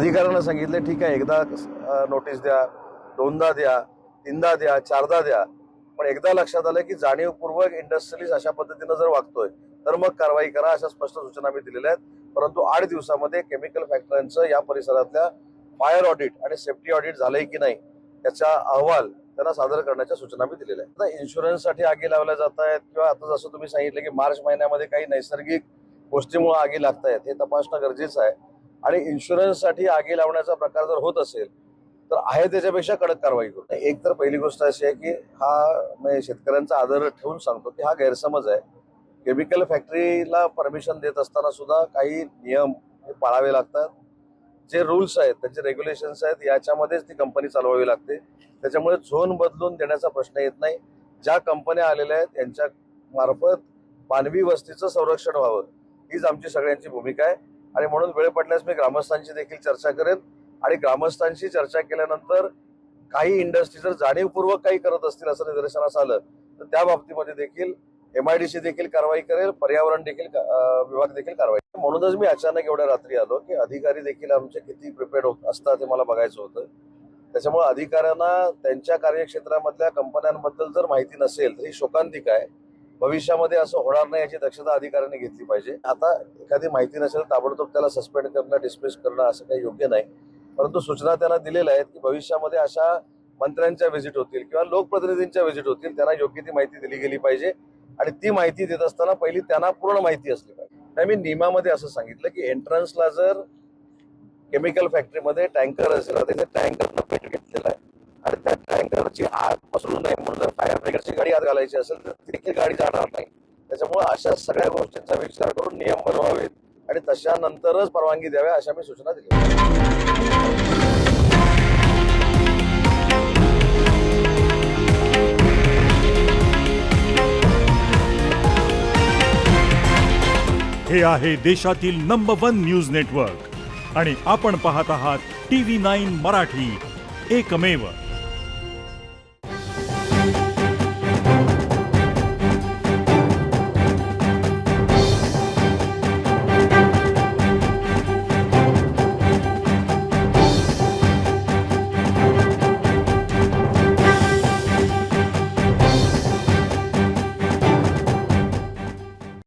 अधिकाऱ्यांना सांगितले ठीक आहे, एकदा नोटीस द्या, दोनदा द्या, तीनदा द्या, चारदा द्या, पण एकदा लक्षात आलं की जाणीवपूर्वक इंडस्ट्रियलिस्ट अशा पद्धतीनं जर वागतोय तर मग कारवाई करा, अशा स्पष्ट सूचना मी दिलेल्या आहेत. परंतु 8 दिवसामध्ये केमिकल फॅक्टऱ्यांचं या परिसरातल्या फायर ऑडिट आणि सेफ्टी ऑडिट झालंय की नाही याचा अहवाल त्यांना सादर करण्याच्या सूचना मी दिलेल्या आहेत. आता इन्शुरन्ससाठी आगी लावल्या जात आहेत किंवा आता जसं तुम्ही सांगितलं की मार्च महिन्यामध्ये काही नैसर्गिक गोष्टीमुळे आगी लागत आहेत, हे तपासणं गरजेचं आहे. आणि इन्शुरन्ससाठी आगी लावण्याचा प्रकार जर होत असेल तर आहे त्याच्यापेक्षा कडक कारवाई करू. एक तर पहिली गोष्ट अशी आहे की हा शेतकऱ्यांचा आदर ठेवून सांगतो की हा गैरसमज आहे. केमिकल फॅक्टरीला परमिशन देत असताना सुद्धा काही नियम हे पाळावे लागतात. जे रूल्स आहेत, त्यांचे रेग्युलेशन्स आहेत, याच्यामध्येच ती कंपनी चालवावी लागते. त्याच्यामुळे झोन बदलून देण्याचा प्रश्न येत नाही. ज्या कंपन्या आलेल्या आहेत यांच्या मार्फत मानवी वस्तीचं संरक्षण व्हावं, हीच आमची सगळ्यांची भूमिका आहे. आणि म्हणून वेळ पडल्यास मी ग्रामस्थांची देखील चर्चा करेन आणि ग्रामस्थांशी चर्चा केल्यानंतर काही इंडस्ट्री जर जाणीवपूर्वक काही करत असतील असं निदर्शनास आलं तर त्या बाबतीमध्ये देखील MIDC देखील कारवाई करेल, पर्यावरण देखील विभाग देखील कारवाई. म्हणूनच मी अचानक एवढ्या रात्री आलो की अधिकारी देखील आमचे किती प्रिपेअर्ड असतात हे मला बघायचं होतं. त्याच्यामुळे अधिकाऱ्यांना त्यांच्या कार्यक्षेत्रामधल्या कंपन्यांबद्दल जर माहिती नसेल तर ही शोकांतिका आहे. भविष्यामध्ये असं होणार नाही याची दक्षता अधिकाऱ्यांनी घेतली पाहिजे. आता एखादी माहिती नसेल ताबडतोब त्याला सस्पेंड करणं, डिसमिस करणं असं काही योग्य नाही. परंतु सूचना त्यांना दिलेल्या आहेत की भविष्यामध्ये अशा मंत्र्यांच्या व्हिजिट होतील किंवा लोकप्रतिनिधींच्या व्हिजिट होतील, त्यांना योग्य ती माहिती दिली गेली पाहिजे. आणि ती माहिती देत असताना पहिली त्यांना पूर्ण माहिती असली पाहिजे. मी नियमामध्ये असं सांगितलं की एंट्रन्सला जर केमिकल फॅक्टरीमध्ये टँकर असेल तर त्या टँकरनं पेट घेतलेला आहे आणि त्या टँकरची आग पसरू नये म्हणून जर फायर ब्रिगेडची गाडी आत घालायची असेल तर ती गाडी जाणार नाही. त्याच्यामुळे अशा सगळ्या गोष्टींचा विचार करून नियम बनवावेत आणि तशानंतरच परवानगी द्याव्या अशा मी सूचना दिल्या. हे आहे देशातील नंबर 1 न्यूज नेटवर्क आणि आपण पाहत आहात TV9 मराठी, एकमेव.